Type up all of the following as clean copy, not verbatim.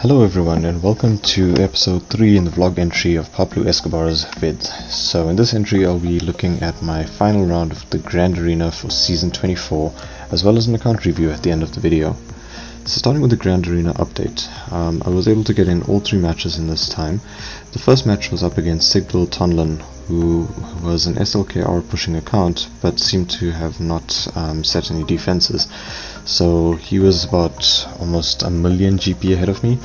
Hello everyone and welcome to episode 3 in the vlog entry of Pablo Escobar's vid. So in this entry I'll be looking at my final round of the Grand Arena for Season 24 as well as an account review at the end of the video. So starting with the Grand Arena update, I was able to get in all 3 matches in this time. The first match was up against Sigdal Tonlin, who was an SLKR pushing account but seemed to have not set any defenses. So he was about almost a million GP ahead of me,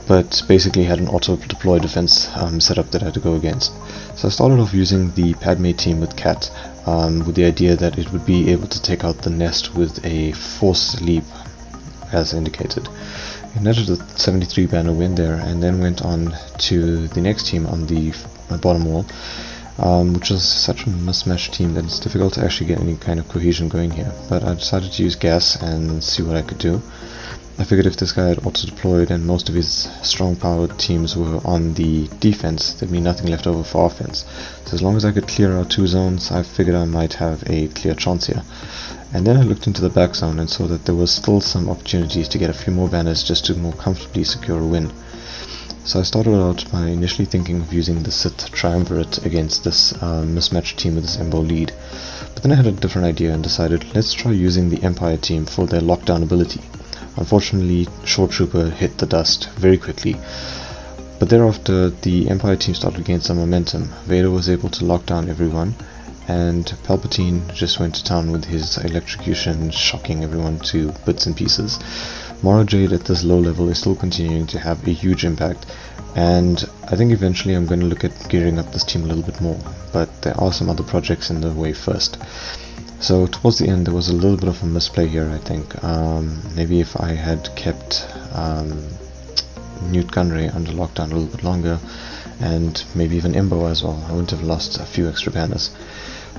but basically had an auto deploy defense setup that I had to go against. So I started off using the Padme team with Cat, with the idea that it would be able to take out the nest with a force leap as indicated. He netted a 73 banner win there and then went on to the next team on the bottom wall, which was such a mismatched team that it's difficult to actually get any kind of cohesion going here. But I decided to use gas and see what I could do. I figured if this guy had auto-deployed and most of his strong-powered teams were on the defense, there'd be nothing left over for offense. So as long as I could clear out 2 zones, I figured I might have a clear chance here. And then I looked into the back zone and saw that there was still some opportunities to get a few more banners just to more comfortably secure a win. So I started out by initially thinking of using the Sith Triumvirate against this mismatched team with this Embo lead. But then I had a different idea and decided, let's try using the Empire team for their lockdown ability. Unfortunately, Short Trooper hit the dust very quickly. But thereafter, the Empire team started to gain some momentum. Vader was able to lock down everyone, and Palpatine just went to town with his electrocution, shocking everyone to bits and pieces. Mara Jade at this low level is still continuing to have a huge impact, and I think eventually I'm going to look at gearing up this team a little bit more, but there are some other projects in the way first. So towards the end there was a little bit of a misplay here, I think. Maybe if I had kept Newt Gunray under lockdown a little bit longer, and maybe even Embo as well, I wouldn't have lost a few extra banners.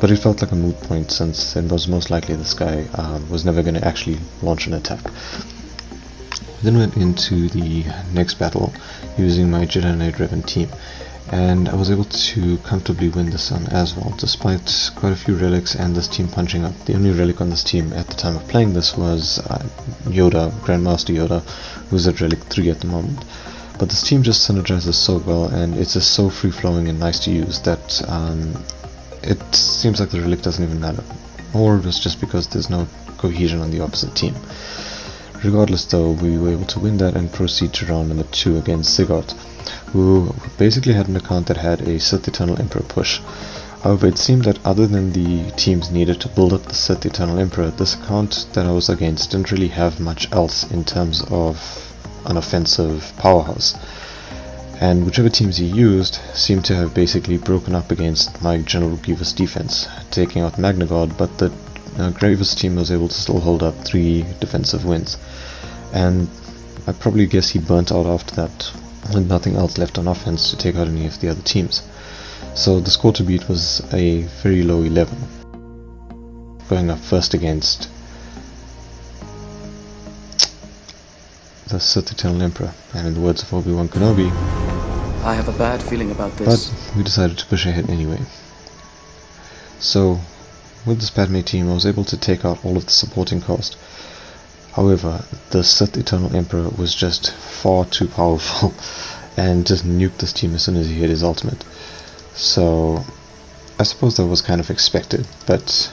But it felt like a moot point since it was most likely this guy was never going to actually launch an attack. Then went into the next battle using my Jedi Knight Revan team, and I was able to comfortably win this one as well, despite quite a few relics and this team punching up. The only relic on this team at the time of playing this was Yoda, Grandmaster Yoda, who's at relic 3 at the moment. But this team just synergizes so well, and it's just so free-flowing and nice to use that it seems like the relic doesn't even matter. Or it was just because there's no cohesion on the opposite team. Regardless though, we were able to win that and proceed to round number 2 against Sigurd, who basically had an account that had a Sith Eternal Emperor push. However, it seemed that other than the teams needed to build up the Sith Eternal Emperor, this account that I was against didn't really have much else in terms of an offensive powerhouse. And whichever teams he used seemed to have basically broken up against my General Grievous defense, taking out Magna Guard, but the Grievous team was able to still hold up 3 defensive wins. And I probably guess he burnt out after that, with nothing else left on offense to take out any of the other teams. So the score to beat was a very low 11, going up first against the Sith Eternal Emperor, and in the words of Obi-Wan Kenobi, I have a bad feeling about this. But we decided to push ahead anyway. So with this Padme team I was able to take out all of the supporting cast. However, the Sith Eternal Emperor was just far too powerful and just nuked this team as soon as he hit his ultimate. So I suppose that was kind of expected, but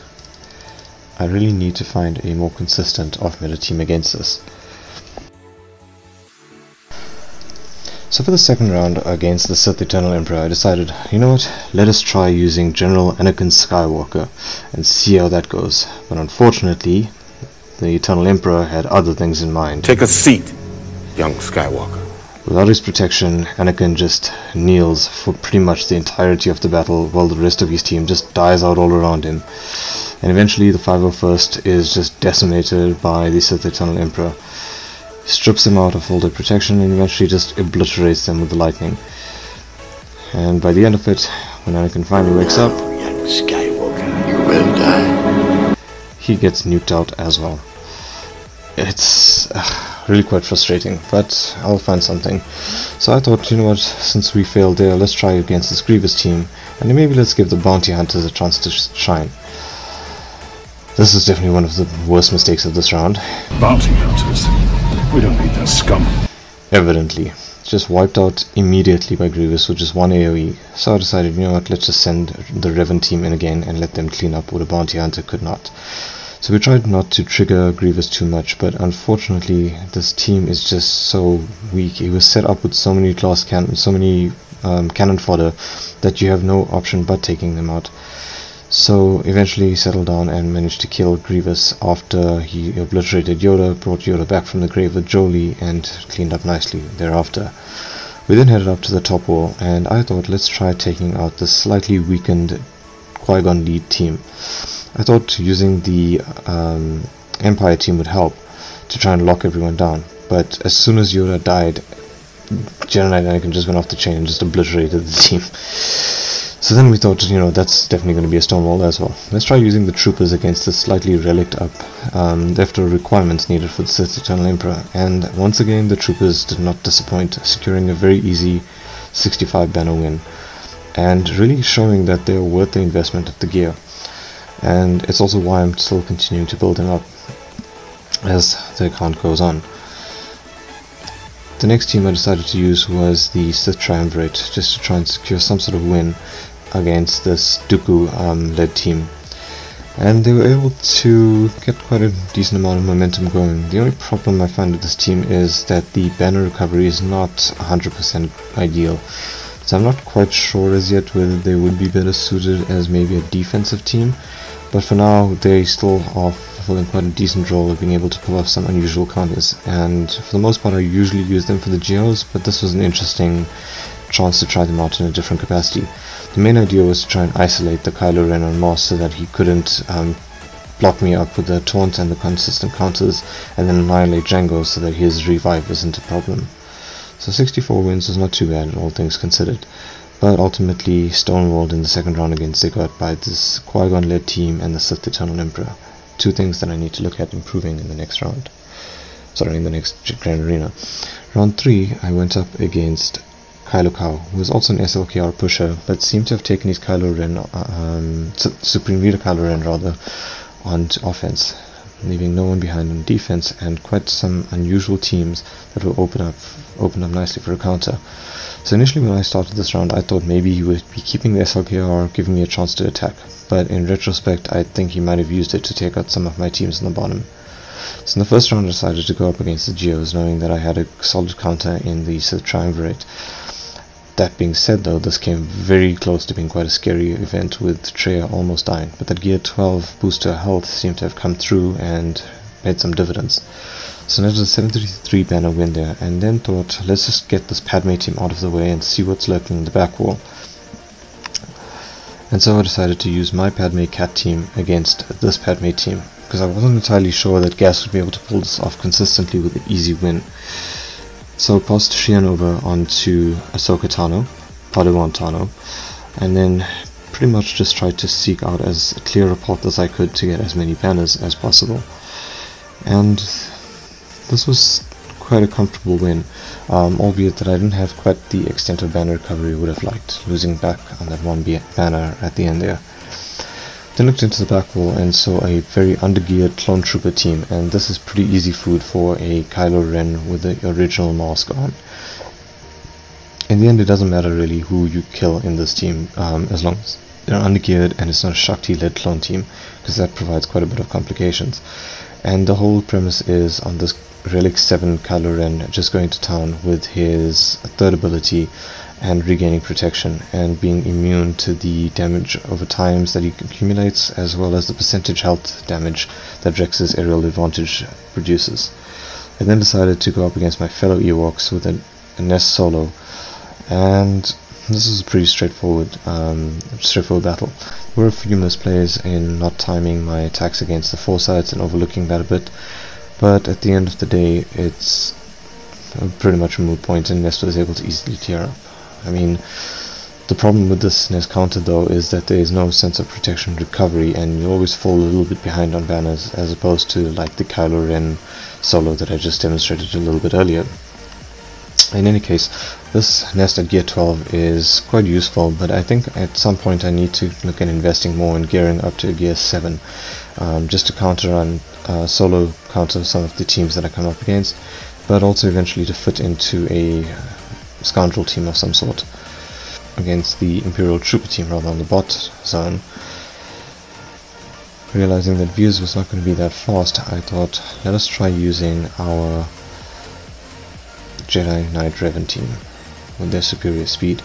I really need to find a more consistent off-meta team against this. So for the second round against the Sith Eternal Emperor, I decided, you know what, let us try using General Anakin Skywalker and see how that goes. But unfortunately, the Eternal Emperor had other things in mind. Take a seat, young Skywalker. Without his protection, Anakin just kneels for pretty much the entirety of the battle, while the rest of his team just dies out all around him. And eventually the 501st is just decimated by the Sith Eternal Emperor. Strips them out of all their protection and eventually just obliterates them with the lightning. And by the end of it, when Anakin finally wakes up, Young Skywalker, you will die. He gets nuked out as well. It's really quite frustrating, but I'll find something. So I thought, you know what, since we failed there, let's try against this Grievous team, and maybe let's give the Bounty Hunters a chance to shine. This is definitely one of the worst mistakes of this round. Bounty hunters. We don't need that scum. evidently. Just wiped out immediately by Grievous with just one AoE. So I decided, you know what, let's just send the Revan team in again and let them clean up what a bounty hunter could not. So we tried not to trigger Grievous too much, but unfortunately this team is just so weak. It was set up with so many cannon fodder that you have no option but taking them out. So eventually he settled down and managed to kill Grievous after he obliterated Yoda, brought Yoda back from the grave with Jolie, and cleaned up nicely thereafter. We then headed up to the top wall, and I thought, let's try taking out the slightly weakened Qui-Gon lead team. I thought using the Empire team would help to try and lock everyone down, but as soon as Yoda died, Jedi Knight Anakin just went off the chain and just obliterated the team. So then we thought, you know, that's definitely going to be a Stonewall as well. Let's try using the troopers against the slightly relict up after requirements needed for the Sith Eternal Emperor, and once again the troopers did not disappoint, securing a very easy 65 banner win, and really showing that they are worth the investment of the gear. And it's also why I'm still continuing to build them up as the account goes on. The next team I decided to use was the Sith Triumvirate, just to try and secure some sort of win against this Dooku led team. And they were able to get quite a decent amount of momentum going. The only problem I find with this team is that the banner recovery is not 100% ideal. So I'm not quite sure as yet whether they would be better suited as maybe a defensive team, but for now they still are fulfilling quite a decent role of being able to pull off some unusual counters, and for the most part I usually use them for the Geos, but this was an interesting chance to try them out in a different capacity. The main idea was to try and isolate the Kylo Ren on Mars so that he couldn't block me up with the taunt and the consistent counters, and then annihilate Jango so that his revive isn't a problem. So 64 wins was not too bad, all things considered, but ultimately stonewalled in the second round against Zikot by this Qui-Gon led team and the Sith Eternal Emperor. Two things that I need to look at improving in the next round. In the next Grand Arena. Round 3, I went up against Kylo Kao, who was also an SLKR pusher, but seemed to have taken his Kylo Ren, Supreme Leader Kylo Ren rather, onto offense, leaving no one behind on defense, and quite some unusual teams that will open up nicely for a counter. So initially when I started this round, I thought maybe he would be keeping the SLKR, giving me a chance to attack, but in retrospect I think he might have used it to take out some of my teams on the bottom. So in the first round I decided to go up against the Geos, knowing that I had a solid counter in the Sith Triumvirate. That being said though, this came very close to being quite a scary event, with Traya almost dying, but that Gear 12 booster health seemed to have come through and made some dividends. So that was a 73 banner win there, and then thought, let's just get this Padme team out of the way and see what's lurking in the back wall. And so I decided to use my Padme Cat team against this Padme team, because I wasn't entirely sure that Gas would be able to pull this off consistently with an easy win. So passed Shian over onto Ahsoka Tano, Padawan Tano, and then pretty much just tried to seek out as clear a path as I could to get as many banners as possible. And this was quite a comfortable win, albeit that I didn't have quite the extent of banner recovery I would have liked, losing back on that one banner at the end there. Then looked into the back wall and saw a very undergeared clone trooper team, and this is pretty easy food for a Kylo Ren with the original mask on. In the end, it doesn't matter really who you kill in this team, as long as they're undergeared and it's not a Shakti-led clone team, because that provides quite a bit of complications. And the whole premise is on this Relic 7 Kylo Ren just going to town with his third ability and regaining protection and being immune to the damage over times that he accumulates, as well as the percentage health damage that Rex's aerial advantage produces. I then decided to go up against my fellow Ewoks with a Nest solo, and this is a pretty straightforward battle. There were a few misplays in not timing my attacks against the foresights and overlooking that a bit, but at the end of the day it's pretty much a moot point, and Nest was able to easily tear up. I mean, the problem with this Nest counter though is that there is no sense of protection recovery, and you always fall a little bit behind on banners, as opposed to like the Kylo Ren solo that I just demonstrated a little bit earlier. In any case, this Nest at Gear 12 is quite useful, but I think at some point I need to look at investing more in gearing up to Gear 7, just to counter and solo counter some of the teams that I come up against, but also eventually to fit into a scoundrel team of some sort against the Imperial Trooper team rather on the bot zone. Realizing that Views was not going to be that fast, I thought, let us try using our Jedi Knight Revan team with their superior speed.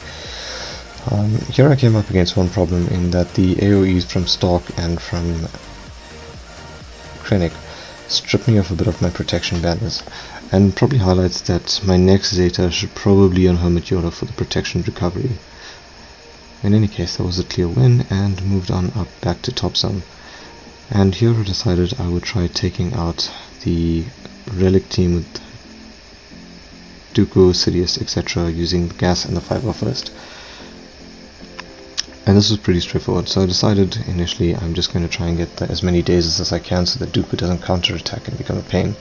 Here I came up against one problem in that the AoEs from Stark and from Krennic stripped me of a bit of my protection banners, and probably highlights that my next Zeta should probably on Hermit Yoda for the protection recovery. In any case, that was a clear win, and moved on up back to top zone. And here I decided I would try taking out the Relic team with Dooku, Sidious, etc. using the gas and the fiber first. And this was pretty straightforward, so I decided initially I'm just going to try and get as many dazes as I can so that Dooku doesn't counterattack and become a pain.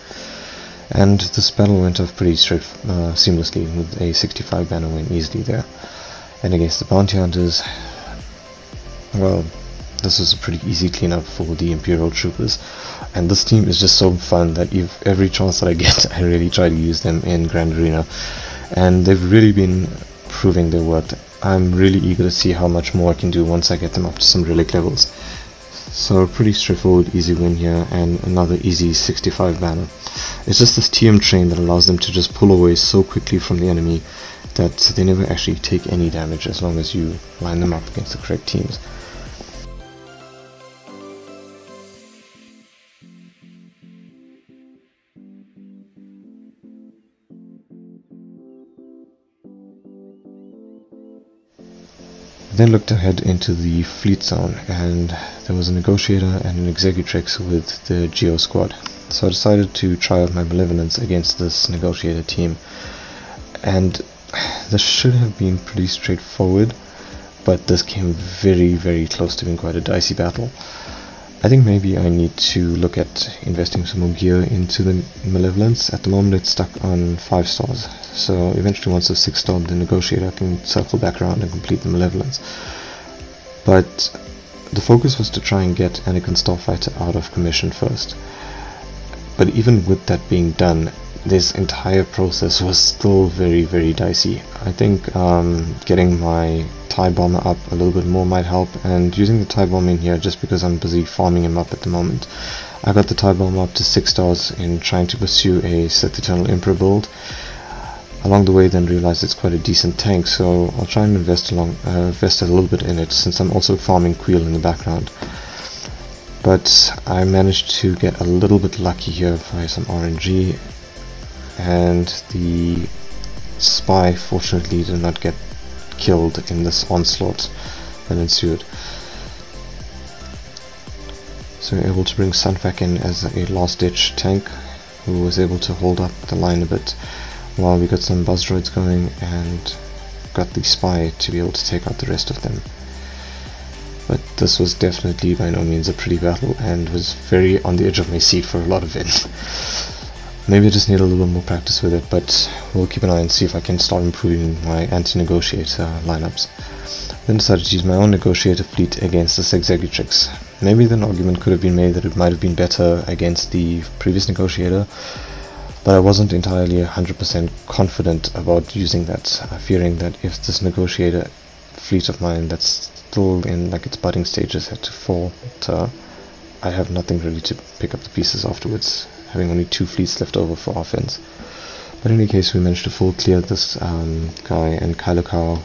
And this battle went off pretty seamlessly with a 65 banner win easily there. And against the bounty hunters, well, this was a pretty easy cleanup for the Imperial Troopers, and this team is just so fun that every chance that I get I really try to use them in Grand Arena, and they've really been proving their worth. I'm really eager to see how much more I can do once I get them up to some relic levels. So pretty straightforward, easy win here, and another easy 65 banner. It's just this TM train that allows them to just pull away so quickly from the enemy that they never actually take any damage as long as you line them up against the correct teams. Then looked ahead into the fleet zone, and there was a negotiator and an executrix with the Geo squad. So I decided to try out my malevolence against this negotiator team, and this should have been pretty straightforward, but this came very, very close to being quite a dicey battle. I think maybe I need to look at investing some more gear into the malevolence. At the moment it's stuck on 5 stars, so eventually once I've 6-starred the negotiator I can circle back around and complete the malevolence. But the focus was to try and get Anakin Starfighter out of commission first. But even with that being done, this entire process was still very, very dicey. I think getting my TIE Bomber up a little bit more might help, and using the TIE Bomber in here just because I'm busy farming him up at the moment. I got the TIE Bomber up to 6 stars in trying to pursue a Sith Eternal Emperor build. Along the way then realized it's quite a decent tank, so I'll try and invest a little bit in it since I'm also farming Queel in the background. But I managed to get a little bit lucky here by some RNG, and the spy fortunately did not get killed in this onslaught that ensued. So we were able to bring Sunfac in as a last ditch tank who was able to hold up the line a bit while we got some buzz droids going and got the spy to be able to take out the rest of them. But this was definitely by no means a pretty battle and was very on the edge of my seat for a lot of it. Maybe I just need a little bit more practice with it, but we'll keep an eye and see if I can start improving my anti-negotiator lineups. Then decided to use my own negotiator fleet against this executrix. Maybe an argument could have been made that it might have been better against the previous negotiator, but I wasn't entirely 100% confident about using that, fearing that if this negotiator fleet of mine that's still in like its budding stages had to falter, I have nothing really to pick up the pieces afterwards, having only 2 fleets left over for offense. But in any case, we managed to full clear this guy, and Kylo Kao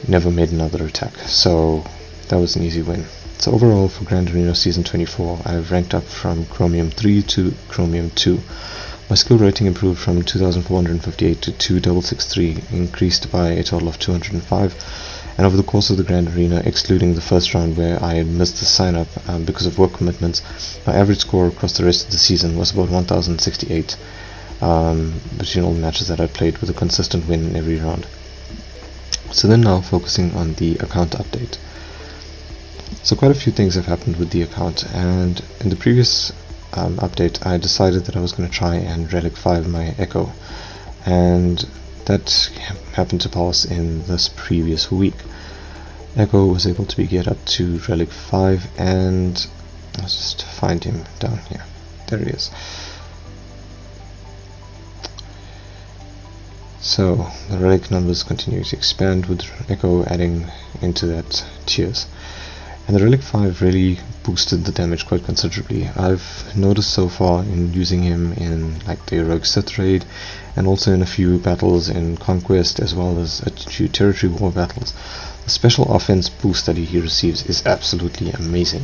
never made another attack, so that was an easy win. So overall for Grand Arena Season 24, I've ranked up from Chromium 3 to Chromium 2. My skill rating improved from 2458 to 2663, increased by a total of 205, and over the course of the Grand Arena, excluding the first round where I had missed the sign up because of work commitments, my average score across the rest of the season was about 1068 between all the matches that I played, with a consistent win in every round. So then now focusing on the account update. So quite a few things have happened with the account, and in the previous update I decided that I was going to try and Relic 5 my Echo, and that happened to pass in this previous week. Echo was able to be get up to Relic 5, and let's just find him down here. There he is. So the relic numbers continue to expand with Echo adding into that tiers. And the relic 5 really boosted the damage quite considerably. I've noticed so far in using him in like the Rogue Sith raid, and also in a few battles in Conquest, as well as a few territory war battles, the special offense boost that he receives is absolutely amazing.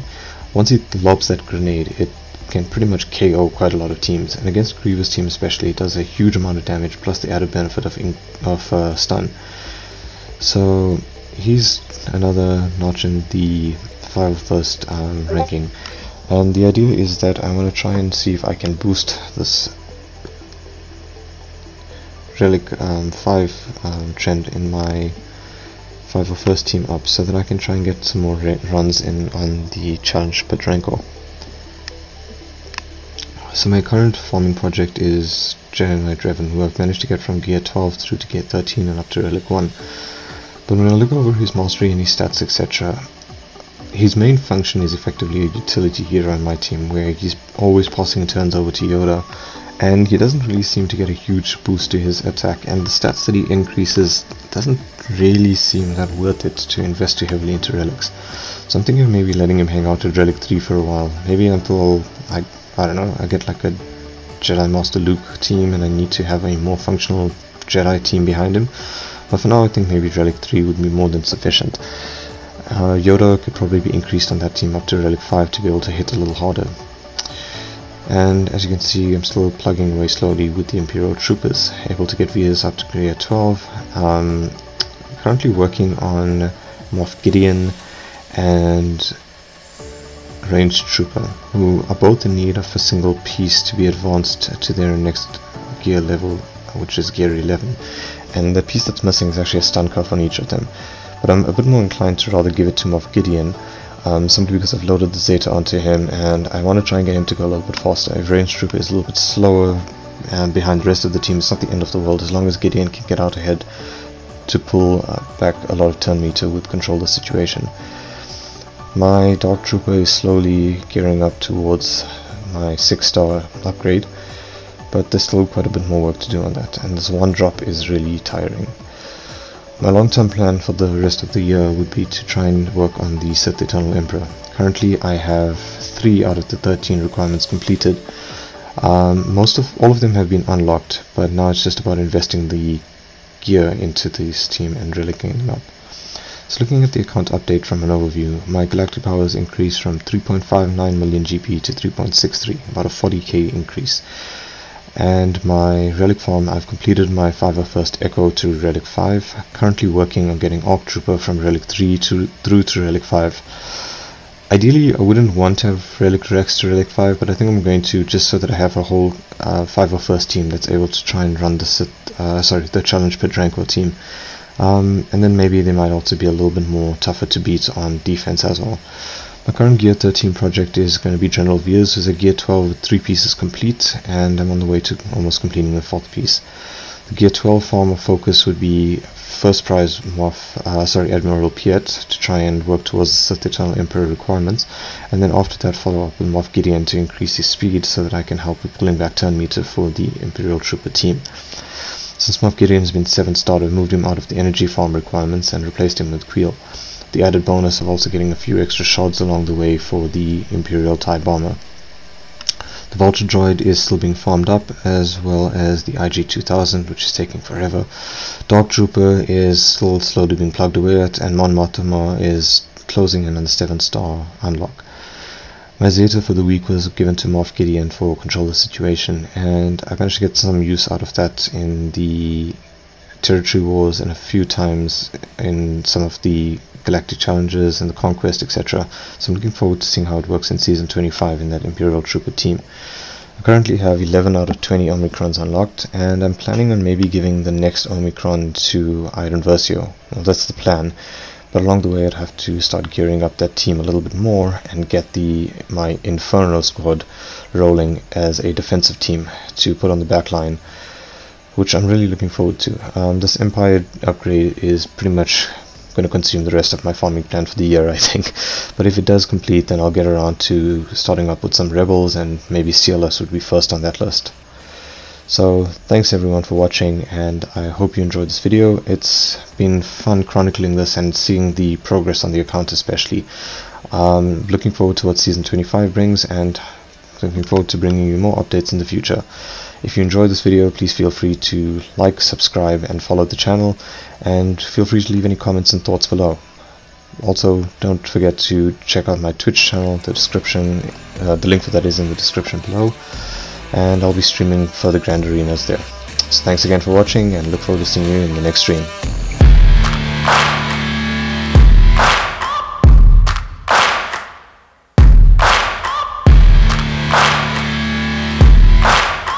Once he lobs that grenade, it can pretty much KO quite a lot of teams, and against Grievous team especially, it does a huge amount of damage, plus the added benefit of stun. So he's another notch in the 501st ranking, and the idea is that I want to try and see if I can boost this relic 5 trend in my 501st team up, so that I can try and get some more runs in on the challenge Pedranko. So my current farming project is Jedi Knight Revan, who I've managed to get from gear 12 through to gear 13 and up to relic 1. But when I look over his mastery and his stats, etc., his main function is effectively a utility hero in my team, where he's always passing turns over to Yoda, and he doesn't really seem to get a huge boost to his attack, and the stats that he increases doesn't really seem that worth it to invest too heavily into relics. So I'm thinking of maybe letting him hang out at relic 3 for a while, maybe until I don't know, I get like a Jedi Master Luke team and I need to have a more functional Jedi team behind him. But for now I think maybe relic 3 would be more than sufficient. Yoda could probably be increased on that team up to relic 5 to be able to hit a little harder. And as you can see, I'm still plugging away slowly with the Imperial Troopers, able to get VS up to grade 12. Currently working on Moff Gideon and Ranged Trooper, who are both in need of a single piece to be advanced to their next gear level, which is gear 11. And the piece that's missing is actually a stun cuff on each of them. But I'm a bit more inclined to rather give it to Moff Gideon, simply because I've loaded the Zeta onto him and I want to try and get him to go a little bit faster. If Ranged Trooper is a little bit slower behind the rest of the team, it's not the end of the world, as long as Gideon can get out ahead to pull back a lot of turn meter with control the situation. My Dark Trooper is slowly gearing up towards my 6-star upgrade, but there's still quite a bit more work to do on that, and this one drop is really tiring. My long-term plan for the rest of the year would be to try and work on the Sith Eternal Emperor. Currently I have 3 out of the 13 requirements completed. All of them have been unlocked, but now it's just about investing the gear into this team and relicking them up. So looking at the account update from an overview, my galactic powers increased from 3.59 million GP to 3.63, about a 40k increase. And my relic farm, I've completed my 501st Echo to relic 5, currently working on getting Arc Trooper from relic 3 through to relic 5. Ideally I wouldn't want to have relic Rex to relic 5, but I think I'm going to, just so that I have a whole 501st team that's able to try and run the challenge Pedranko team. And then maybe they might also be a little bit more tougher to beat on defense as well. My current gear 13 project is going to be General Veers, who's a gear 12 with 3 pieces complete, and I'm on the way to almost completing the 4th piece. The gear 12 farm of focus would be first prize Admiral Piet to try and work towards the Sith Eternal Emperor requirements, and then after that follow up with Moff Gideon to increase his speed so that I can help with pulling back turn meter for the Imperial Trooper team. Since Moff Gideon has been 7-starred, I've moved him out of the energy farm requirements and replaced him with Queel. The added bonus of also getting a few extra shots along the way for the Imperial TIE Bomber. The Vulture Droid is still being farmed up, as well as the IG-2000, which is taking forever. Dark Trooper is still slowly being plugged away at, and Mon Mothma is closing in on the 7-star unlock. My Zeta for the week was given to Moff Gideon for control of the situation, and I managed to get some use out of that in the territory wars and a few times in some of the Galactic challenges and the Conquest, etc. So I'm looking forward to seeing how it works in Season 25 in that Imperial Trooper team. I currently have 11 out of 20 Omicrons unlocked, and I'm planning on maybe giving the next Omicron to Iron Versio. Well, that's the plan. But along the way I'd have to start gearing up that team a little bit more and get my Inferno squad rolling as a defensive team to put on the back line, which I'm really looking forward to. This Empire upgrade is pretty much going to consume the rest of my farming plan for the year, I think. But if it does complete, then I'll get around to starting up with some Rebels, and maybe CLS would be first on that list. So thanks everyone for watching, and I hope you enjoyed this video. It's been fun chronicling this and seeing the progress on the account especially. Looking forward to what Season 25 brings, and looking forward to bringing you more updates in the future. If you enjoyed this video, please feel free to like, subscribe and follow the channel, and feel free to leave any comments and thoughts below. Also, don't forget to check out my Twitch channel. The link for that is in the description below, and I'll be streaming further Grand Arenas there. So thanks again for watching, and look forward to seeing you in the next stream.